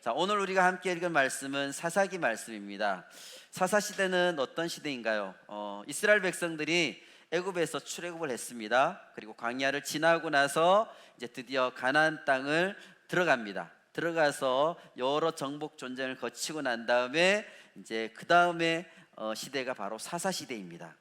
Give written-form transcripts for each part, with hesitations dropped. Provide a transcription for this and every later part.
자, 오늘 우리가 함께 읽은 말씀은 사사기 말씀입니다. 사사 시대는 어떤 시대인가요? 이스라엘 백성들이 애굽에서 출애굽을 했습니다. 그리고 광야를 지나고 나서 이제 드디어 가나안 땅을 들어갑니다. 들어가서 여러 정복 전쟁을 거치고 난 다음에 이제 그 다음에 시대가 바로 사사 시대입니다.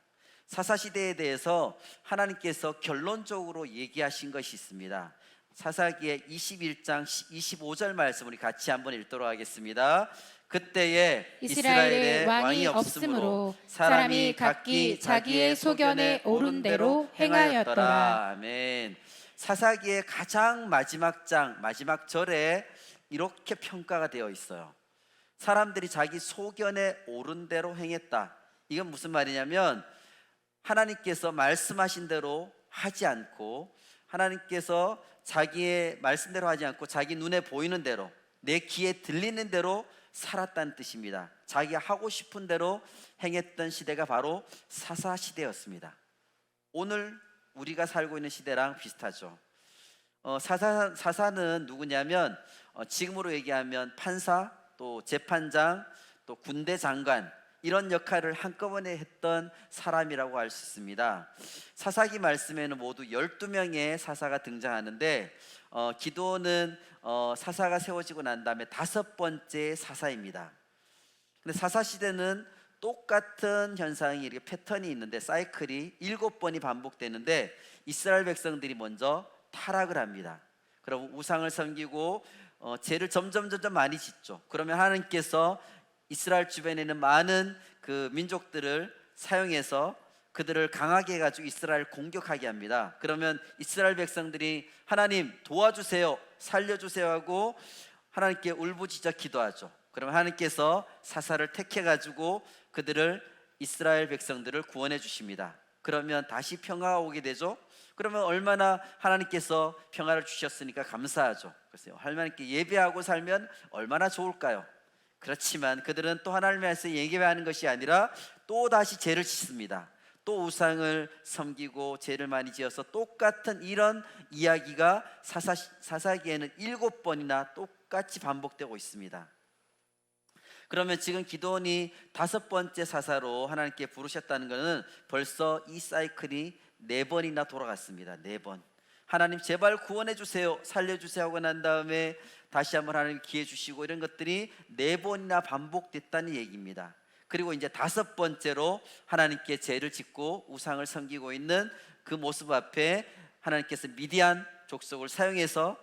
사사 시대에 대해서 하나님께서 결론적으로 얘기하신 것이 있습니다. 사사기의 21장 25절 말씀 우리 같이 한번 읽도록 하겠습니다. 그때에 이스라엘에 왕이 없으므로 사람이 각기 자기의 소견에 옳은 대로 행하였더라. 아멘. 사사기의 가장 마지막 장, 마지막 절에 이렇게 평가가 되어 있어요. 사람들이 자기 소견에 옳은 대로 행했다. 이건 무슨 말이냐면 하나님께서 말씀하신 대로 하지 않고, 하나님께서 자기의 말씀대로 하지 않고 자기 눈에 보이는 대로, 내 귀에 들리는 대로 살았다는 뜻입니다. 자기가 하고 싶은 대로 행했던 시대가 바로 사사 시대였습니다. 오늘 우리가 살고 있는 시대랑 비슷하죠. 사사는 누구냐면 지금으로 얘기하면 판사, 또 재판장, 또 군대 장관, 이런 역할을 한꺼번에 했던 사람이라고 할 수 있습니다. 사사기 말씀에는 모두 12명의 사사가 등장하는데 기드온은 사사가 세워지고 난 다음에 5번째 사사입니다. 근데 사사 시대는 똑같은 현상이, 이렇게 패턴이 있는데 사이클이 7번이 반복되는데 이스라엘 백성들이 먼저 타락을 합니다. 그럼 우상을 섬기고 죄를 점점 많이 짓죠. 그러면 하나님께서 이스라엘 주변에 있는 많은 그 민족들을 사용해서 그들을 강하게 해가지고 이스라엘을 공격하게 합니다. 그러면 이스라엘 백성들이 하나님 도와주세요, 살려주세요 하고 하나님께 울부짖어 기도하죠. 그러면 하나님께서 사사를 택해가지고 그들을, 이스라엘 백성들을 구원해 주십니다. 그러면 다시 평화가 오게 되죠. 그러면 얼마나 하나님께서 평화를 주셨으니까 감사하죠. 그래서 하나님께 예배하고 살면 얼마나 좋을까요? 그렇지만 그들은 또 하나님에 대해서 예배하는 것이 아니라 또 다시 죄를 짓습니다. 또 우상을 섬기고 죄를 많이 지어서 똑같은 이런 이야기가 사사기에는 7번이나 똑같이 반복되고 있습니다. 그러면 지금 기드온이 5번째 사사로 하나님께 부르셨다는 것은 벌써 이 사이클이 4번이나 돌아갔습니다. 4번. 하나님 제발 구원해 주세요, 살려주세요 하고 난 다음에 다시 한번 하나님 기회 주시고, 이런 것들이 4번이나 반복됐다는 얘기입니다. 그리고 이제 5번째로 하나님께 죄를 짓고 우상을 섬기고 있는 그 모습 앞에 하나님께서 미디안 족속을 사용해서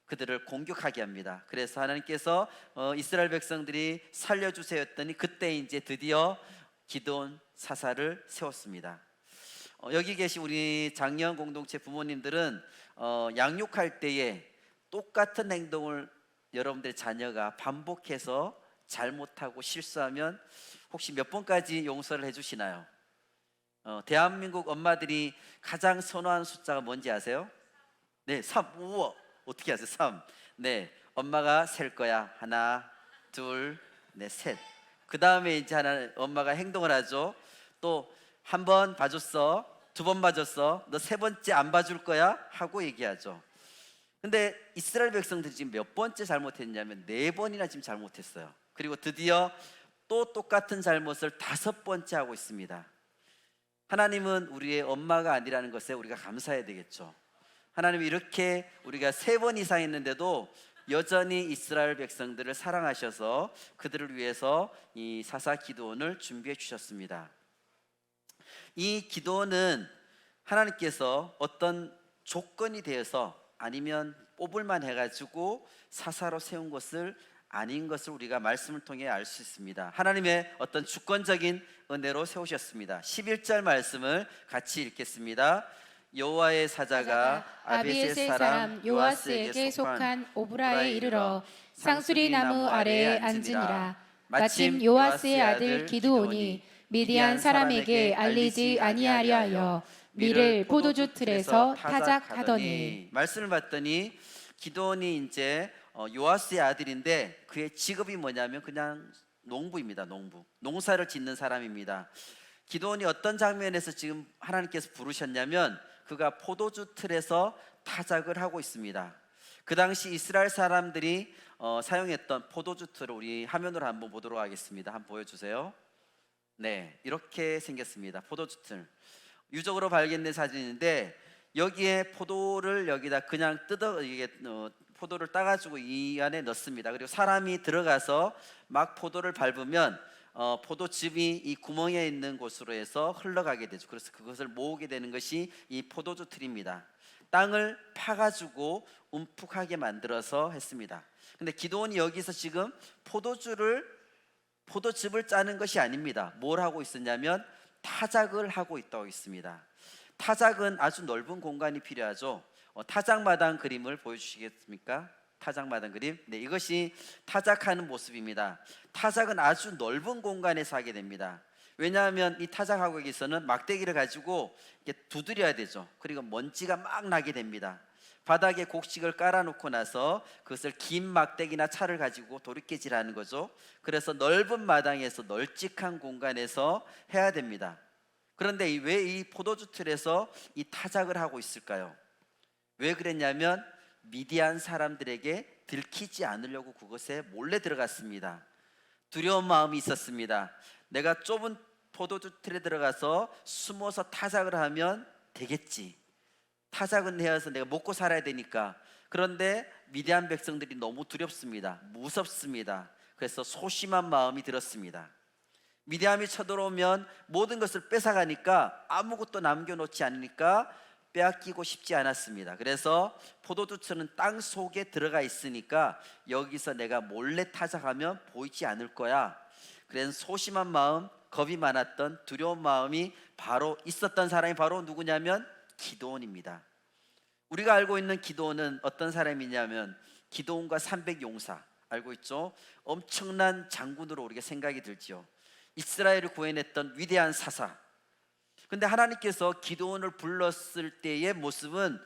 그들을 공격하게 합니다. 그래서 하나님께서 이스라엘 백성들이 살려주세요 했더니 그때 이제 드디어 기드온 사사를 세웠습니다. 여기 계신 우리 장년 공동체 부모님들은 양육할 때에 똑같은 행동을 여러분들의 자녀가 반복해서 잘못하고 실수하면 혹시 몇 번까지 용서를 해주시나요? 대한민국 엄마들이 가장 선호하는 숫자가 뭔지 아세요? 네, 3. 우와, 어떻게 아세요? 3. 네, 엄마가 셀 거야. 하나, 둘, 넷, 셋. 그 다음에 이제 엄마가 행동을 하죠. 또 한 번 봐줬어, 2번 봐줬어, 너 3번째 안 봐줄 거야 하고 얘기하죠. 근데 이스라엘 백성들이 지금 몇 번째 잘못했냐면 4번이나 지금 잘못했어요. 그리고 드디어 또 똑같은 잘못을 5번째 하고 있습니다. 하나님은 우리의 엄마가 아니라는 것에 우리가 감사해야 되겠죠. 하나님이 이렇게 우리가 3번 이상 했는데도 여전히 이스라엘 백성들을 사랑하셔서 그들을 위해서 이 사사 기드온을 준비해 주셨습니다. 이 기드온은 하나님께서 어떤 조건이 되어서 아니면 뽑을만 해가지고 사사로 세운 것을 아닌 것을 우리가 말씀을 통해 알 수 있습니다. 하나님의 어떤 주권적인 은혜로 세우셨습니다. 11절 말씀을 같이 읽겠습니다. 여호와의 사자가 아비에세 사람 요아스에게 속한 오브라에 이르러 상수리 나무 아래에 앉으니라. 마침 요아스의 아들 기드온이 미디안 사람에게 알리지 아니하려 하여 밀을 포도주 틀에서 타작하더니. 말씀을 봤더니 기드온이 이제 요아스의 아들인데 그의 직업이 뭐냐면 그냥 농부입니다. 농사를 짓는 사람입니다. 기드온이 어떤 장면에서 지금 하나님께서 부르셨냐면 그가 포도주 틀에서 타작을 하고 있습니다. 그 당시 이스라엘 사람들이 사용했던 포도주틀을 우리 화면으로 한번 보도록 하겠습니다. 한번 보여주세요. 네, 이렇게 생겼습니다. 포도주틀. 유적으로 발견된 사진인데 여기에 포도를 여기다 그냥 포도를 따가지고 이 안에 넣습니다. 그리고 사람이 들어가서 막 포도를 밟으면 포도즙이 이 구멍에 있는 곳으로 해서 흘러가게 되죠. 그래서 그것을 모으게 되는 것이 이 포도주 틀입니다. 땅을 파가지고 움푹하게 만들어서 했습니다. 근데 기드온이 여기서 지금 포도즙을 짜는 것이 아닙니다. 뭘 하고 있었냐면 타작을 하고 있다고 있습니다. 타작은 아주 넓은 공간이 필요하죠. 타작마당 그림을 보여주시겠습니까? 타작마당 그림. 네, 이것이 타작하는 모습입니다. 타작은 아주 넓은 공간에서 하게 됩니다. 왜냐하면 이 타작하고 여기서는 막대기를 가지고 이렇게 두드려야 되죠. 그리고 먼지가 막 나게 됩니다. 바닥에 곡식을 깔아놓고 나서 그것을 긴 막대기나 차를 가지고 도리깨질하는 거죠. 그래서 넓은 마당에서 널찍한 공간에서 해야 됩니다. 그런데 왜 이 포도주 틀에서 이 타작을 하고 있을까요? 왜 그랬냐면 미디안 사람들에게 들키지 않으려고 그것에 몰래 들어갔습니다. 두려운 마음이 있었습니다. 내가 좁은 포도주 틀에 들어가서 숨어서 타작을 하면 되겠지. 타작은 해서 내가 먹고 살아야 되니까. 그런데 미디안 백성들이 너무 두렵습니다. 무섭습니다. 그래서 소심한 마음이 들었습니다. 미디안이 쳐들어오면 모든 것을 뺏어가니까 아무것도 남겨놓지 않으니까 빼앗기고 싶지 않았습니다. 그래서 포도주처는 땅 속에 들어가 있으니까 여기서 내가 몰래 타작하면 보이지 않을 거야. 그래서 소심한 마음, 겁이 많았던 두려운 마음이 바로 있었던 사람이 바로 누구냐면 기드온입니다. 우리가 알고 있는 기드온은 어떤 사람이냐면 기드온과 300용사 알고 있죠? 엄청난 장군으로 우리가 생각이 들지요. 이스라엘을 구해냈던 위대한 사사. 근데 하나님께서 기드온을 불렀을 때의 모습은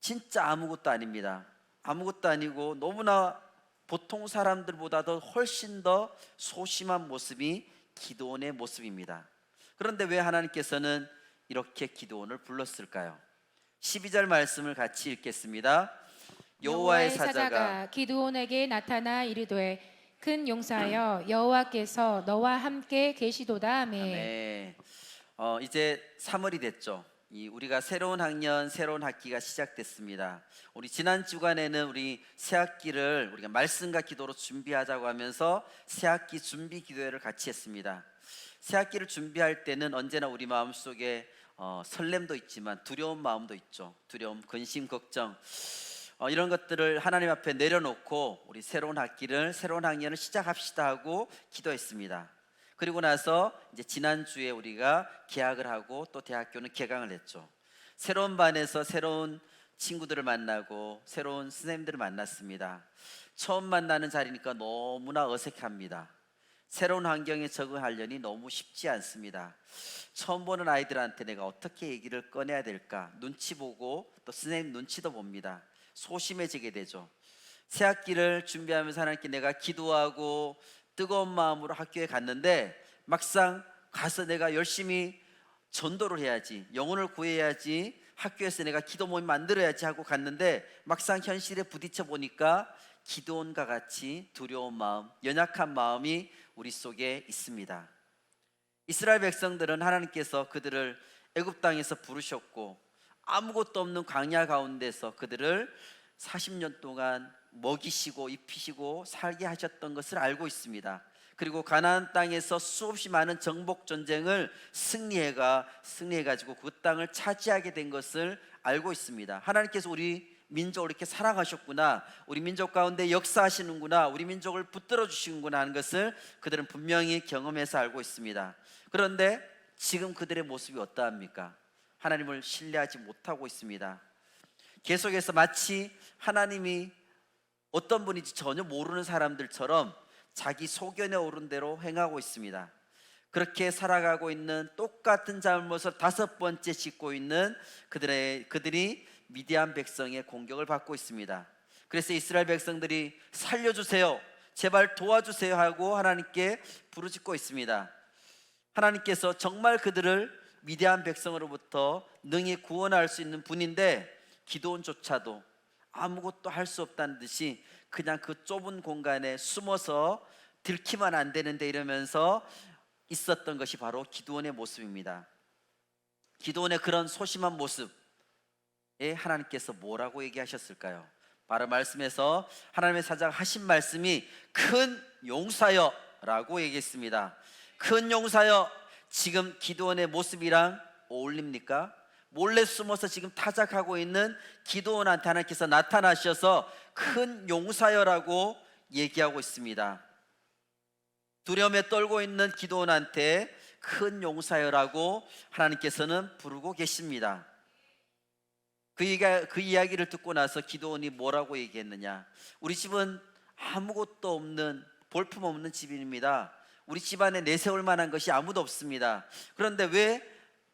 진짜 아무것도 아닙니다. 아무것도 아니고 너무나 보통 사람들보다도 훨씬 더 소심한 모습이 기드온의 모습입니다. 그런데 왜 하나님께서는 이렇게 기드온을 불렀을까요? 12절 말씀을 같이 읽겠습니다. 여호와의 사자가 기드온에게 나타나 이르되 큰 용사여 여호와께서 너와 함께 계시도다. 아멘. 네. 이제 3월이 됐죠. 우리가 새로운 학년, 새로운 학기가 시작됐습니다. 우리 지난 주간에는 우리 새 학기를 우리가 말씀과 기도로 준비하자고 하면서 새 학기 준비 기도회를 같이 했습니다. 새 학기를 준비할 때는 언제나 우리 마음속에 설렘도 있지만 두려운 마음도 있죠. 두려움, 근심, 걱정 이런 것들을 하나님 앞에 내려놓고 우리 새로운 학년을 시작합시다 하고 기도했습니다. 그리고 나서 이제 지난주에 우리가 개학을 하고 또 대학교는 개강을 했죠. 새로운 반에서 새로운 친구들을 만나고 새로운 선생님들을 만났습니다. 처음 만나는 자리니까 너무나 어색합니다. 새로운 환경에 적응하려니 너무 쉽지 않습니다. 처음 보는 아이들한테 내가 어떻게 얘기를 꺼내야 될까 눈치 보고 또 선생님 눈치도 봅니다. 소심해지게 되죠. 새 학기를 준비하면서 하나님께 내가 기도하고 뜨거운 마음으로 학교에 갔는데 막상 가서 내가 열심히 전도를 해야지, 영혼을 구해야지, 학교에서 내가 기도 모임 만들어야지 하고 갔는데 막상 현실에 부딪혀 보니까 기드온과 같이 두려운 마음, 연약한 마음이 우리 속에 있습니다. 이스라엘 백성들은 하나님께서 그들을 애굽 땅에서 부르셨고 아무것도 없는 광야 가운데서 그들을 40년 동안 먹이시고 입히시고 살게 하셨던 것을 알고 있습니다. 그리고 가나안 땅에서 수없이 많은 정복 전쟁을 승리해가지고 그 땅을 차지하게 된 것을 알고 있습니다. 하나님께서 우리 민족을 이렇게 사랑하셨구나, 우리 민족 가운데 역사하시는구나, 우리 민족을 붙들어 주시는구나 하는 것을 그들은 분명히 경험해서 알고 있습니다. 그런데 지금 그들의 모습이 어떠합니까? 하나님을 신뢰하지 못하고 있습니다. 계속해서 마치 하나님이 어떤 분인지 전혀 모르는 사람들처럼 자기 소견에 오른 대로 행하고 있습니다. 그렇게 살아가고 있는 똑같은 잘못을 5번째 짓고 있는 그들이 미디안 백성의 공격을 받고 있습니다. 그래서 이스라엘 백성들이 살려주세요, 제발 도와주세요 하고 하나님께 부르짖고 있습니다. 하나님께서 정말 그들을 미디안 백성으로부터 능히 구원할 수 있는 분인데 기드온조차도 아무것도 할 수 없다는 듯이 그냥 그 좁은 공간에 숨어서 들키면 안 되는데 이러면서 있었던 것이 바로 기드온의 모습입니다. 기드온의 그런 소심한 모습에 하나님께서 뭐라고 얘기하셨을까요? 바로 말씀에서 하나님의 사자가 하신 말씀이 큰 용사여 라고 얘기했습니다. 큰 용사여, 지금 기드온의 모습이랑 어울립니까? 몰래 숨어서 지금 타작하고 있는 기드온한테 하나님께서 나타나셔서 큰 용사여라고 얘기하고 있습니다. 두려움에 떨고 있는 기드온한테 큰 용사여라고 하나님께서는 부르고 계십니다. 그 이야기를 듣고 나서 기드온이 뭐라고 얘기했느냐? 우리 집은 아무것도 없는, 볼품 없는 집입니다. 우리 집안에 내세울 만한 것이 아무도 없습니다. 그런데 왜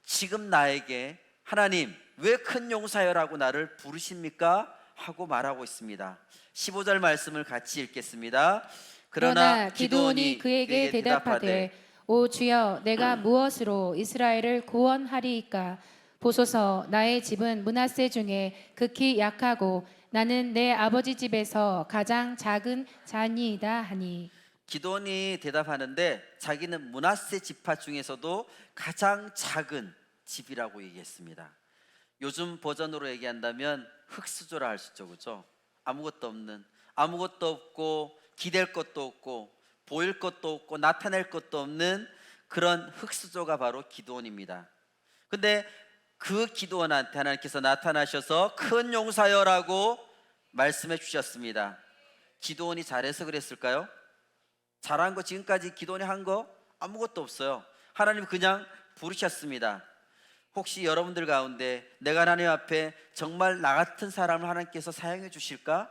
지금 나에게 하나님 왜 큰 용사여라고 나를 부르십니까? 하고 말하고 있습니다. 15절 말씀을 같이 읽겠습니다. 그러나 기드온이 그에게 대답하되 오 주여 내가 무엇으로 이스라엘을 구원하리이까? 보소서 나의 집은 므낫세 중에 극히 약하고 나는 내 아버지 집에서 가장 작은 자니이다 하니. 기드온이 대답하는데 자기는 므낫세 지파 중에서도 가장 작은 집이라고 얘기했습니다. 요즘 버전으로 얘기한다면 흙수저라 할 수 있죠, 그렇죠? 아무것도 없는, 아무것도 없고 기댈 것도 없고 보일 것도 없고 나타낼 것도 없는 그런 흙수저가 바로 기드온입니다. 근데 그 기드온한테 하나님께서 나타나셔서 큰 용사여라고 말씀해 주셨습니다. 기드온이 잘해서 그랬을까요? 잘한 거, 지금까지 기드온이 한 거 아무것도 없어요. 하나님 그냥 부르셨습니다. 혹시 여러분들 가운데 내가 하나님 앞에 정말 나 같은 사람을 하나님께서 사용해 주실까?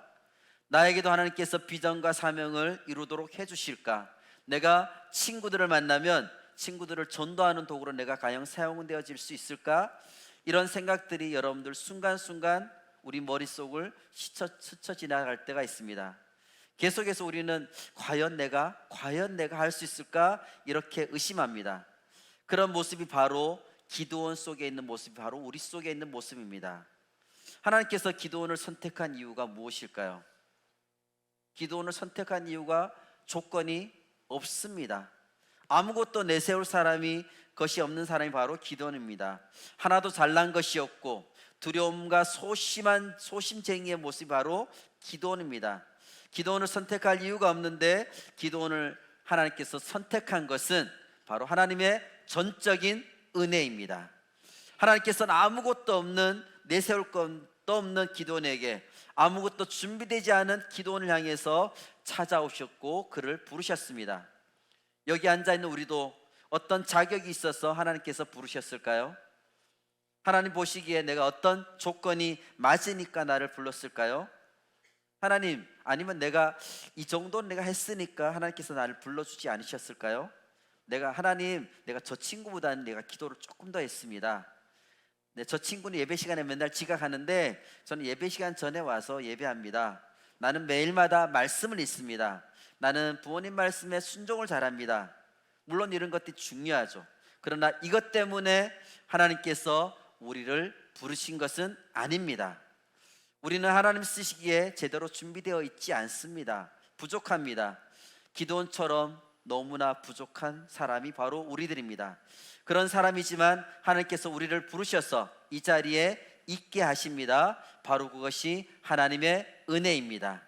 나에게도 하나님께서 비전과 사명을 이루도록 해 주실까? 내가 친구들을 만나면 친구들을 전도하는 도구로 내가 과연 사용되어질 수 있을까? 이런 생각들이 여러분들 순간순간 우리 머릿속을 스쳐 지나갈 때가 있습니다. 계속해서 우리는 과연 내가 할 수 있을까? 이렇게 의심합니다. 그런 모습이 바로 기드온 속에 있는 모습이 바로 우리 속에 있는 모습입니다. 하나님께서 기드온을 선택한 이유가 무엇일까요? 기드온을 선택한 이유가 조건이 없습니다. 아무것도 내세울 사람이 것이 없는 사람이 바로 기드온입니다. 하나도 잘난 것이 없고 두려움과 소심쟁이의 모습이 바로 기드온입니다. 기드온을 선택할 이유가 없는데 기드온을 하나님께서 선택한 것은 바로 하나님의 전적인 은혜입니다. 하나님께서는 아무것도 없는, 내세울 것도 없는 기드온에게 아무것도 준비되지 않은 기드온을 향해서 찾아오셨고 그를 부르셨습니다. 여기 앉아있는 우리도 어떤 자격이 있어서 하나님께서 부르셨을까요? 하나님 보시기에 내가 어떤 조건이 맞으니까 나를 불렀을까요? 하나님, 아니면 내가 이 정도는 내가 했으니까 하나님께서 나를 불러주지 않으셨을까요? 하나님, 내가 저 친구보다는 내가 기도를 조금 더 했습니다. 저 친구는 예배 시간에 맨날 지각하는데 저는 예배 시간 전에 와서 예배합니다. 나는 매일마다 말씀을 읽습니다. 나는 부모님 말씀에 순종을 잘합니다. 물론 이런 것들이 중요하죠. 그러나 이것 때문에 하나님께서 우리를 부르신 것은 아닙니다. 우리는 하나님 쓰시기에 제대로 준비되어 있지 않습니다. 부족합니다. 기드온처럼 너무나 부족한 사람이 바로 우리들입니다. 그런 사람이지만 하나님께서 우리를 부르셔서 이 자리에 있게 하십니다. 바로 그것이 하나님의 은혜입니다.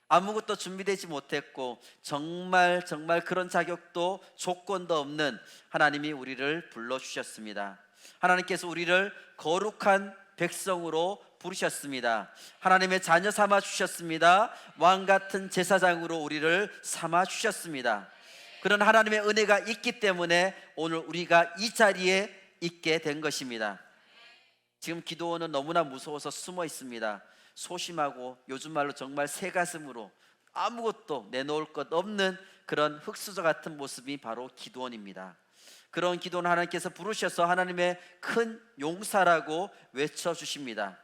아무것도 준비되지 못했고 정말 그런 자격도 조건도 없는 하나님이 우리를 불러주셨습니다. 하나님께서 우리를 거룩한 백성으로 부르셨습니다. 하나님의 자녀 삼아 주셨습니다. 왕같은 제사장으로 우리를 삼아 주셨습니다. 그런 하나님의 은혜가 있기 때문에 오늘 우리가 이 자리에 있게 된 것입니다. 지금 기드온은 너무나 무서워서 숨어 있습니다. 소심하고 요즘 말로 정말 새가슴으로 아무것도 내놓을 것 없는 그런 흙수저 같은 모습이 바로 기드온입니다. 그런 기드온 하나님께서 부르셔서 하나님의 큰 용사라고 외쳐주십니다.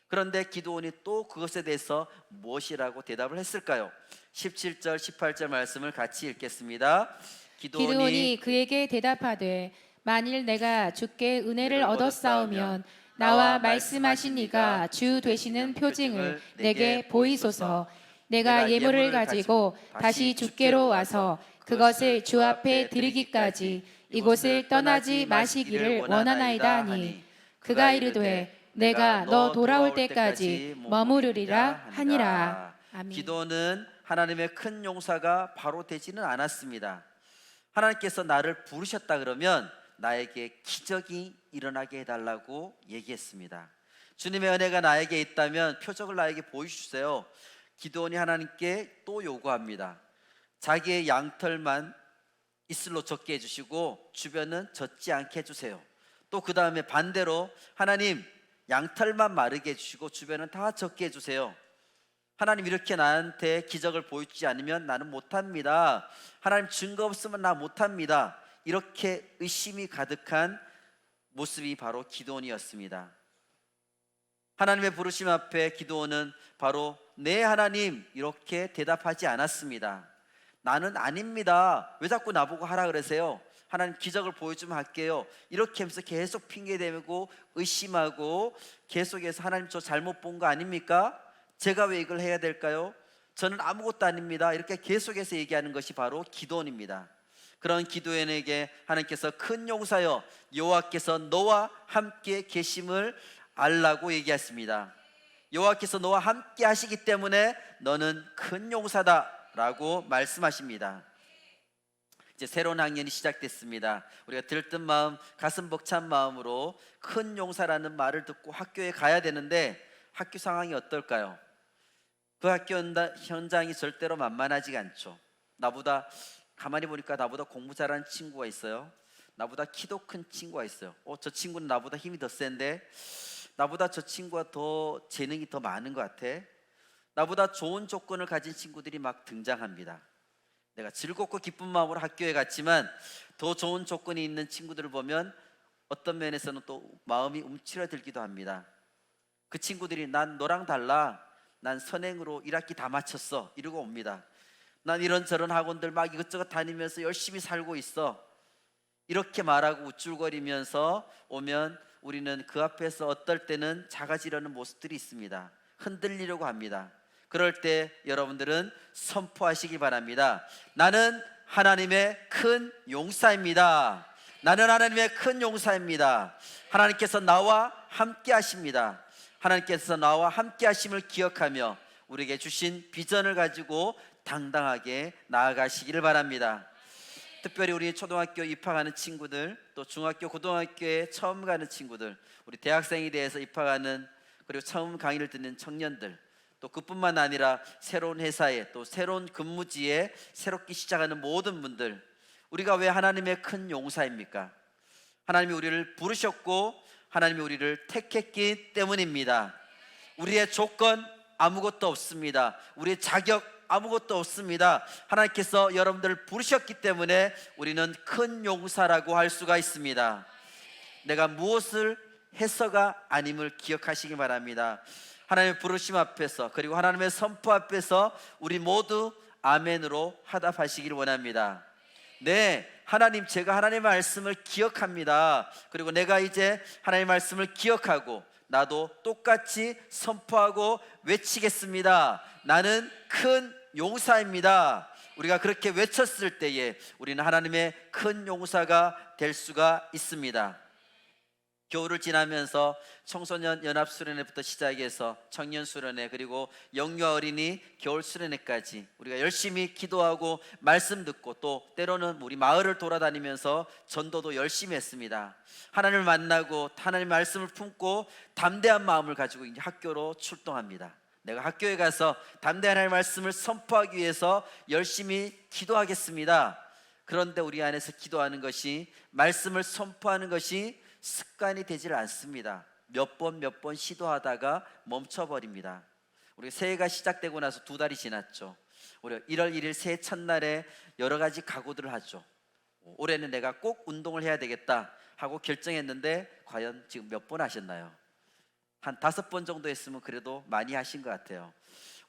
그런데 기드온이 또 그것에 대해서 무엇이라고 대답을 했을까요? 17절 18절 말씀을 같이 읽겠습니다. 기드온이 그에게 대답하되 만일 내가 주께 은혜를 얻었사오면 나와 말씀하신 이가 주 되시는 표징을 내게 보이소서. 내가 예물을 가지고 다시 주께로 와서 그것을 주 앞에 드리기까지 이곳을 떠나지 마시기를 원하나이다 하니 그가 이르되 내가 너 돌아올 때까지 머무르리라 하니라. 아멘. 기도는 하나님의 큰 용사가 바로 되지는 않았습니다. 하나님께서 나를 부르셨다 그러면 나에게 기적이 일어나게 해달라고 얘기했습니다. 주님의 은혜가 나에게 있다면 표적을 나에게 보여주세요. 기도원이 하나님께 또 요구합니다. 자기의 양털만 이슬로 젖게 해주시고 주변은 젖지 않게 해주세요. 또 그 다음에 반대로 하나님 양털만 마르게 해주시고 주변은 다 젖게 해주세요. 하나님 이렇게 나한테 기적을 보여주지 않으면 나는 못합니다. 하나님 증거 없으면 나 못합니다. 이렇게 의심이 가득한 모습이 바로 기도원이었습니다. 하나님의 부르심 앞에 기도원은 바로 네 하나님 이렇게 대답하지 않았습니다. 나는 아닙니다. 왜 자꾸 나보고 하라 그러세요? 하나님 기적을 보여주면 할게요. 이렇게 하면서 계속 핑계대고 의심하고 계속해서 하나님 저 잘못 본 거 아닙니까? 제가 왜 이걸 해야 될까요? 저는 아무것도 아닙니다. 이렇게 계속해서 얘기하는 것이 바로 기도원입니다. 그런 기도원에게 하나님께서 큰 용사여 여호와께서 너와 함께 계심을 알라고 얘기했습니다. 여호와께서 너와 함께 하시기 때문에 너는 큰 용사다 라고 말씀하십니다. 이제 새로운 학년이 시작됐습니다. 우리가 들뜬 마음, 가슴 벅찬 마음으로 큰 용사라는 말을 듣고 학교에 가야 되는데 학교 상황이 어떨까요? 그 학교 현장이 절대로 만만하지가 않죠. 나보다 가만히 보니까 나보다 공부 잘하는 친구가 있어요. 나보다 키도 큰 친구가 있어요. 저 친구는 나보다 힘이 더 센데 나보다 저 친구가 더 재능이 더 많은 것 같아. 나보다 좋은 조건을 가진 친구들이 막 등장합니다. 내가 즐겁고 기쁜 마음으로 학교에 갔지만 더 좋은 조건이 있는 친구들을 보면 어떤 면에서는 또 마음이 움츠러들기도 합니다. 그 친구들이 난 너랑 달라. 난 선행으로 1학기 다 마쳤어. 이러고 옵니다. 난 이런저런 학원들 막 이것저것 다니면서 열심히 살고 있어. 이렇게 말하고 우쭐거리면서 오면 우리는 그 앞에서 어떨 때는 작아지려는 모습들이 있습니다. 흔들리려고 합니다. 그럴 때 여러분들은 선포하시기 바랍니다. 나는 하나님의 큰 용사입니다. 나는 하나님의 큰 용사입니다. 하나님께서 나와 함께 하십니다. 하나님께서 나와 함께 하심을 기억하며 우리에게 주신 비전을 가지고 당당하게 나아가시기를 바랍니다. 특별히 우리 초등학교 입학하는 친구들, 또 중학교, 고등학교에 처음 가는 친구들, 우리 대학생에 대해서 입학하는 그리고 처음 강의를 듣는 청년들, 또 그뿐만 아니라 새로운 회사에 또 새로운 근무지에 새롭게 시작하는 모든 분들, 우리가 왜 하나님의 큰 용사입니까? 하나님이 우리를 부르셨고 하나님이 우리를 택했기 때문입니다. 우리의 조건 아무것도 없습니다. 우리의 자격 아무것도 없습니다. 하나님께서 여러분들을 부르셨기 때문에 우리는 큰 용사라고 할 수가 있습니다. 내가 무엇을 해서가 아님을 기억하시기 바랍니다. 하나님의 부르심 앞에서 그리고 하나님의 선포 앞에서 우리 모두 아멘으로 화답하시기를 원합니다. 네, 하나님 제가 하나님의 말씀을 기억합니다. 그리고 내가 이제 하나님의 말씀을 기억하고 나도 똑같이 선포하고 외치겠습니다. 나는 큰 용사입니다. 우리가 그렇게 외쳤을 때에 우리는 하나님의 큰 용사가 될 수가 있습니다. 겨울을 지나면서 청소년 연합수련회부터 시작해서 청년수련회 그리고 영유아 어린이 겨울수련회까지 우리가 열심히 기도하고 말씀 듣고 또 때로는 우리 마을을 돌아다니면서 전도도 열심히 했습니다. 하나님을 만나고 하나님의 말씀을 품고 담대한 마음을 가지고 이제 학교로 출동합니다. 내가 학교에 가서 담대한 하나님의 말씀을 선포하기 위해서 열심히 기도하겠습니다. 그런데 우리 안에서 기도하는 것이 말씀을 선포하는 것이 습관이 되질 않습니다. 몇 번 시도하다가 멈춰버립니다. 우리 새해가 시작되고 나서 2달이 지났죠. 우리 1월 1일 새해 첫날에 여러 가지 각오들을 하죠. 올해는 내가 꼭 운동을 해야 되겠다 하고 결정했는데 과연 지금 몇 번 하셨나요? 한 5번 정도 했으면 그래도 많이 하신 것 같아요.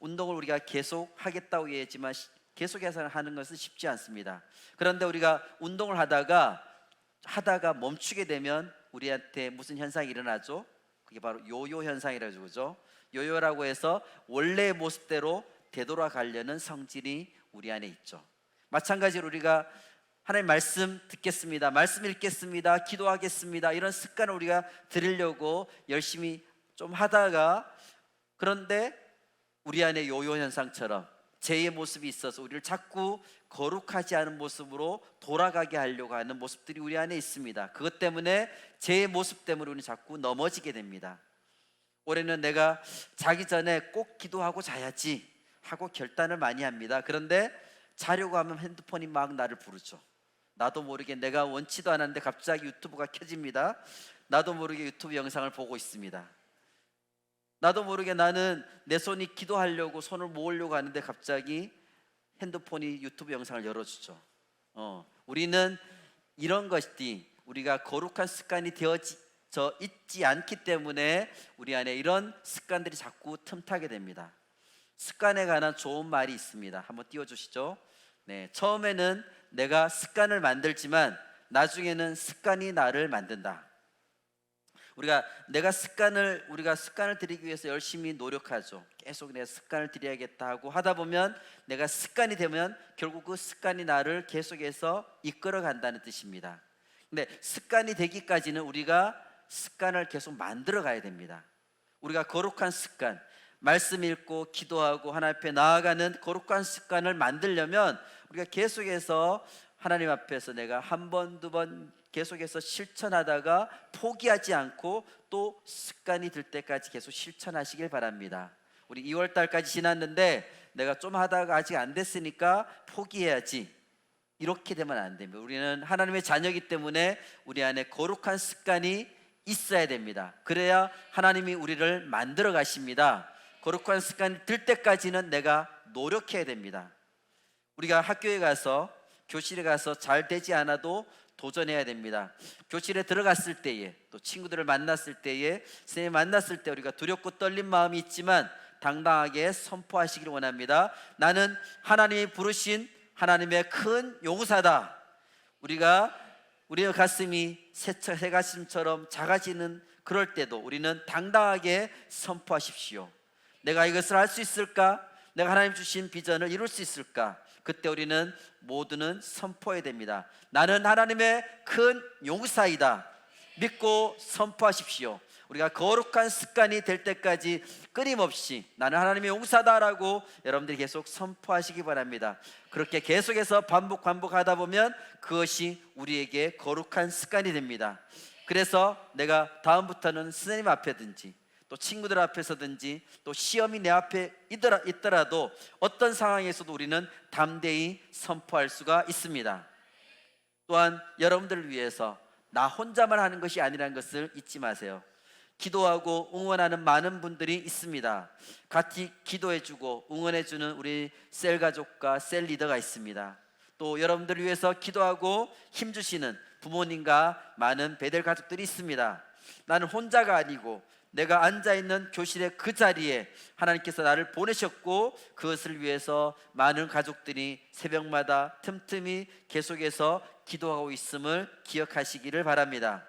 운동을 우리가 계속 하겠다고 얘기했지만 계속해서 하는 것은 쉽지 않습니다. 그런데 우리가 운동을 하다가 멈추게 되면 우리한테 무슨 현상이 일어나죠? 그게 바로 요요 현상이라고 그러죠. 요요라고 해서 원래의 모습대로 되돌아가려는 성질이 우리 안에 있죠. 마찬가지로 우리가 하나님 말씀 듣겠습니다, 말씀 읽겠습니다, 기도하겠습니다, 이런 습관을 우리가 들으려고 열심히 좀 하다가, 그런데 우리 안에 요요 현상처럼 죄의 모습이 있어서 우리를 자꾸 거룩하지 않은 모습으로 돌아가게 하려고 하는 모습들이 우리 안에 있습니다. 그것 때문에 죄의 모습 때문에 우리는 자꾸 넘어지게 됩니다. 올해는 내가 자기 전에 꼭 기도하고 자야지 하고 결단을 많이 합니다. 그런데 자려고 하면 핸드폰이 막 나를 부르죠. 나도 모르게 내가 원치도 않았는데 갑자기 유튜브가 켜집니다. 나도 모르게 유튜브 영상을 보고 있습니다. 나도 모르게 나는 내 손이 기도하려고 손을 모으려고 하는데 갑자기 핸드폰이 유튜브 영상을 열어주죠. 우리는 이런 것이 우리가 거룩한 습관이 되어져 있지 않기 때문에 우리 안에 이런 습관들이 자꾸 틈타게 됩니다. 습관에 관한 좋은 말이 있습니다. 한번 띄워주시죠. 네, 처음에는 내가 습관을 만들지만 나중에는 습관이 나를 만든다. 우리가 습관을 들이기 위해서 열심히 노력하죠. 계속 내가 습관을 들여야겠다 하고 하다 보면 내가 습관이 되면 결국 그 습관이 나를 계속해서 이끌어 간다는 뜻입니다. 근데 습관이 되기까지는 우리가 습관을 계속 만들어 가야 됩니다. 우리가 거룩한 습관, 말씀 읽고 기도하고 하나님 앞에 나아가는 거룩한 습관을 만들려면 우리가 계속해서 하나님 앞에서 내가 한 번, 두 번 계속해서 실천하다가 포기하지 않고 또 습관이 들 때까지 계속 실천하시길 바랍니다. 우리 2월 달까지 지났는데 내가 좀 하다가 아직 안 됐으니까 포기해야지, 이렇게 되면 안 됩니다. 우리는 하나님의 자녀이기 때문에 우리 안에 거룩한 습관이 있어야 됩니다. 그래야 하나님이 우리를 만들어 가십니다. 거룩한 습관이 들 때까지는 내가 노력해야 됩니다. 우리가 학교에 가서 교실에 가서 잘 되지 않아도 도전해야 됩니다. 교실에 들어갔을 때에, 또 친구들을 만났을 때에, 선생님 만났을 때 우리가 두렵고 떨린 마음이 있지만 당당하게 선포하시기를 원합니다. 나는 하나님이 부르신 하나님의 큰 용사다. 우리의 가슴이 새 가슴처럼 작아지는 그럴 때도 우리는 당당하게 선포하십시오. 내가 이것을 할 수 있을까? 내가 하나님 주신 비전을 이룰 수 있을까? 그때 우리는 모두는 선포해야 됩니다. 나는 하나님의 큰 용사이다. 믿고 선포하십시오. 우리가 거룩한 습관이 될 때까지 끊임없이 나는 하나님의 용사다라고 여러분들이 계속 선포하시기 바랍니다. 그렇게 계속해서 반복하다 보면 그것이 우리에게 거룩한 습관이 됩니다. 그래서 내가 다음부터는 선생님 앞에든지 또 친구들 앞에서든지 또 시험이 내 앞에 있더라도 어떤 상황에서도 우리는 담대히 선포할 수가 있습니다. 또한 여러분들을 위해서 나 혼자만 하는 것이 아니라는 것을 잊지 마세요. 기도하고 응원하는 많은 분들이 있습니다. 같이 기도해주고 응원해주는 우리 셀 가족과 셀 리더가 있습니다. 또 여러분들을 위해서 기도하고 힘주시는 부모님과 많은 베델 가족들이 있습니다. 나는 혼자가 아니고 내가 앉아있는 교실의 그 자리에 하나님께서 나를 보내셨고 그것을 위해서 많은 가족들이 새벽마다 틈틈이 계속해서 기도하고 있음을 기억하시기를 바랍니다.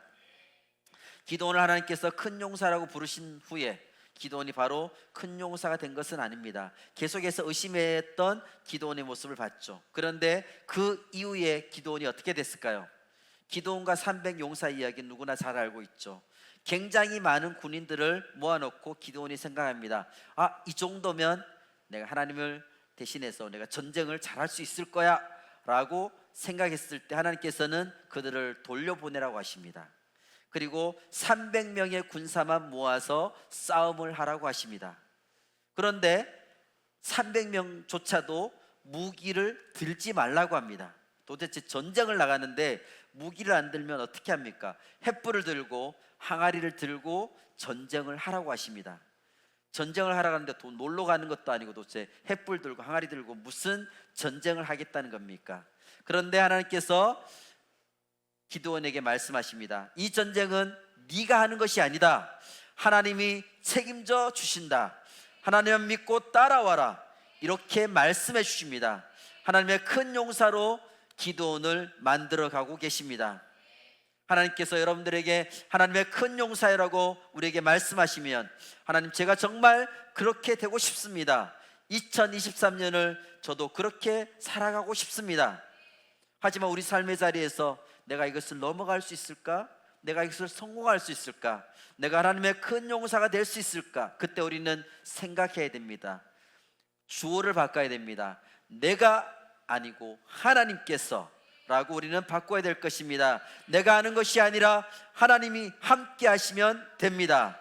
기도원을 하나님께서 큰 용사라고 부르신 후에 기도원이 바로 큰 용사가 된 것은 아닙니다. 계속해서 의심했던 기도원의 모습을 봤죠. 그런데 그 이후에 기도원이 어떻게 됐을까요? 기도원과 300 용사 이야기는 누구나 잘 알고 있죠. 굉장히 많은 군인들을 모아놓고 기드온이 생각합니다. 이 정도면 내가 하나님을 대신해서 내가 전쟁을 잘할 수 있을 거야 라고 생각했을 때 하나님께서는 그들을 돌려보내라고 하십니다. 그리고 300명의 군사만 모아서 싸움을 하라고 하십니다. 그런데 300명조차도 무기를 들지 말라고 합니다. 도대체 전쟁을 나가는데 무기를 안 들면 어떻게 합니까? 횃불을 들고 항아리를 들고 전쟁을 하라고 하십니다. 전쟁을 하러 가는데 또 놀러 가는 것도 아니고 도대체 횃불 들고 항아리 들고 무슨 전쟁을 하겠다는 겁니까? 그런데 하나님께서 기드온에게 말씀하십니다. 이 전쟁은 네가 하는 것이 아니다. 하나님이 책임져 주신다. 하나님을 믿고 따라와라. 이렇게 말씀해 주십니다. 하나님의 큰 용사로 기드온을 만들어 가고 계십니다. 하나님께서 여러분들에게 하나님의 큰 용사라고 우리에게 말씀하시면, 하나님, 제가 정말 그렇게 되고 싶습니다. 2023년을 저도 그렇게 살아가고 싶습니다. 하지만 우리 삶의 자리에서 내가 이것을 넘어갈 수 있을까? 내가 이것을 성공할 수 있을까? 내가 하나님의 큰 용사가 될 수 있을까? 그때 우리는 생각해야 됩니다. 주어를 바꿔야 됩니다. 내가 아니고 하나님께서 라고 우리는 바꿔야 될 것입니다. 내가 하는 것이 아니라 하나님이 함께 하시면 됩니다.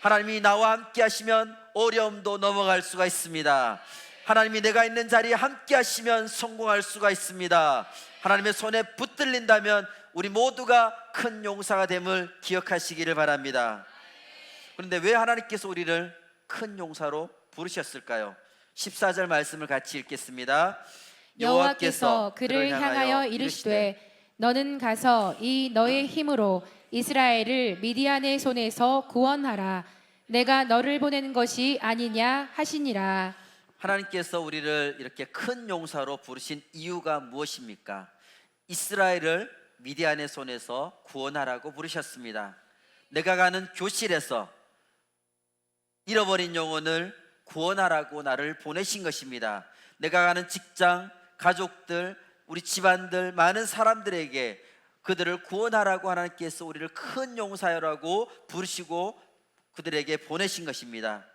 하나님이 나와 함께 하시면 어려움도 넘어갈 수가 있습니다. 하나님이 내가 있는 자리에 함께 하시면 성공할 수가 있습니다. 하나님의 손에 붙들린다면 우리 모두가 큰 용사가 됨을 기억하시기를 바랍니다. 그런데 왜 하나님께서 우리를 큰 용사로 부르셨을까요? 14절 말씀을 같이 읽겠습니다. 여호와께서 그를 향하여 이르시되 너는 가서 이 너의 힘으로 이스라엘을 미디안의 손에서 구원하라. 내가 너를 보내는 것이 아니냐 하시니라. 하나님께서 우리를 이렇게 큰 용사로 부르신 이유가 무엇입니까? 이스라엘을 미디안의 손에서 구원하라고 부르셨습니다. 내가 가는 교실에서 잃어버린 영혼을 구원하라고 나를 보내신 것입니다. 내가 가는 직장, 가족들, 우리 집안들, 많은 사람들에게 그들을 구원하라고 하나님께서 우리를 큰 용사라고 부르시고 그들에게 보내신 것입니다.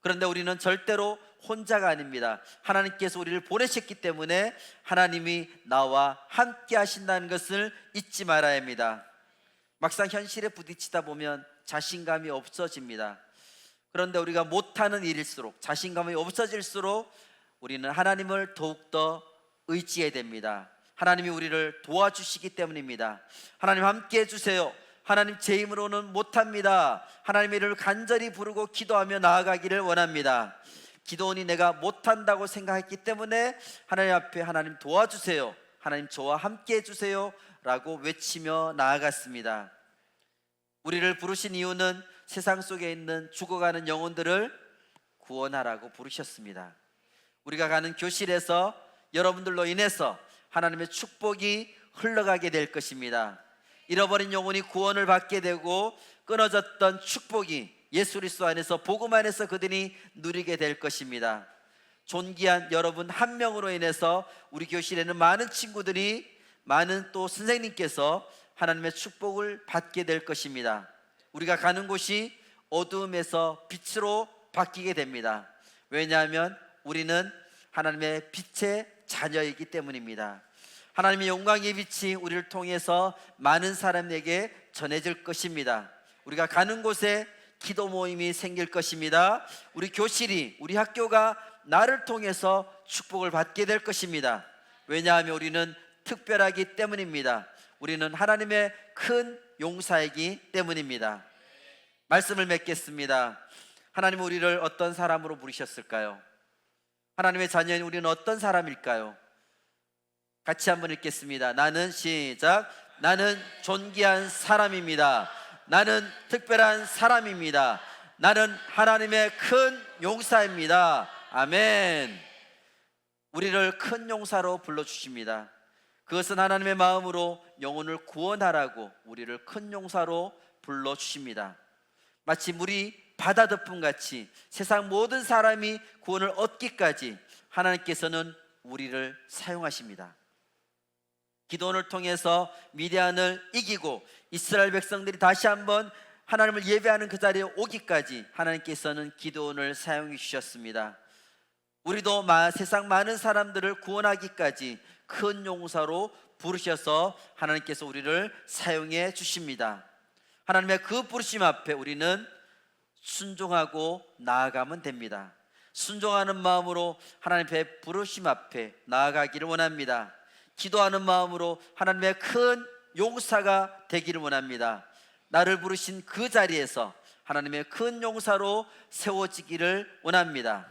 그런데 우리는 절대로 혼자가 아닙니다. 하나님께서 우리를 보내셨기 때문에 하나님이 나와 함께 하신다는 것을 잊지 말아야 합니다. 막상 현실에 부딪히다 보면 자신감이 없어집니다. 그런데 우리가 못하는 일일수록, 자신감이 없어질수록 우리는 하나님을 더욱더 의지해야 됩니다. 하나님이 우리를 도와주시기 때문입니다. 하나님 함께 해주세요. 하나님, 제 힘으로는 못합니다. 하나님의 이름을 간절히 부르고 기도하며 나아가기를 원합니다. 기도원이 내가 못한다고 생각했기 때문에 하나님 앞에 하나님 도와주세요, 하나님 저와 함께 해주세요 라고 외치며 나아갔습니다. 우리를 부르신 이유는 세상 속에 있는 죽어가는 영혼들을 구원하라고 부르셨습니다. 우리가 가는 교실에서 여러분들로 인해서 하나님의 축복이 흘러가게 될 것입니다. 잃어버린 영혼이 구원을 받게 되고 끊어졌던 축복이 예수 그리스도 안에서, 복음 안에서 그들이 누리게 될 것입니다. 존귀한 여러분 한 명으로 인해서 우리 교실에는 많은 친구들이, 많은 또 선생님께서 하나님의 축복을 받게 될 것입니다. 우리가 가는 곳이 어두움에서 빛으로 바뀌게 됩니다. 왜냐하면 우리는 하나님의 빛의 자녀이기 때문입니다. 하나님의 영광의 빛이 우리를 통해서 많은 사람에게 전해질 것입니다. 우리가 가는 곳에 기도 모임이 생길 것입니다. 우리 교실이, 우리 학교가 나를 통해서 축복을 받게 될 것입니다. 왜냐하면 우리는 특별하기 때문입니다. 우리는 하나님의 큰 용사이기 때문입니다. 말씀을 맺겠습니다. 하나님은 우리를 어떤 사람으로 부르셨을까요? 하나님의 자녀인 우리는 어떤 사람일까요? 같이 한번 읽겠습니다. 나는, 시작, 나는 존귀한 사람입니다. 나는 특별한 사람입니다. 나는 하나님의 큰 용사입니다. 아멘. 우리를 큰 용사로 불러주십니다. 그것은 하나님의 마음으로 영혼을 구원하라고 우리를 큰 용사로 불러주십니다. 마치 물이 바다 덮음같이 세상 모든 사람이 구원을 얻기까지 하나님께서는 우리를 사용하십니다. 기도원을 통해서 미디안을 이기고 이스라엘 백성들이 다시 한번 하나님을 예배하는 그 자리에 오기까지 하나님께서는 기도원을 사용해 주셨습니다. 우리도 세상 많은 사람들을 구원하기까지 큰 용사로 부르셔서 하나님께서 우리를 사용해 주십니다. 하나님의 그 부르심 앞에 우리는 순종하고 나아가면 됩니다. 순종하는 마음으로 하나님의 부르심 앞에 나아가기를 원합니다. 기도하는 마음으로 하나님의 큰 용사가 되기를 원합니다. 나를 부르신 그 자리에서 하나님의 큰 용사로 세워지기를 원합니다.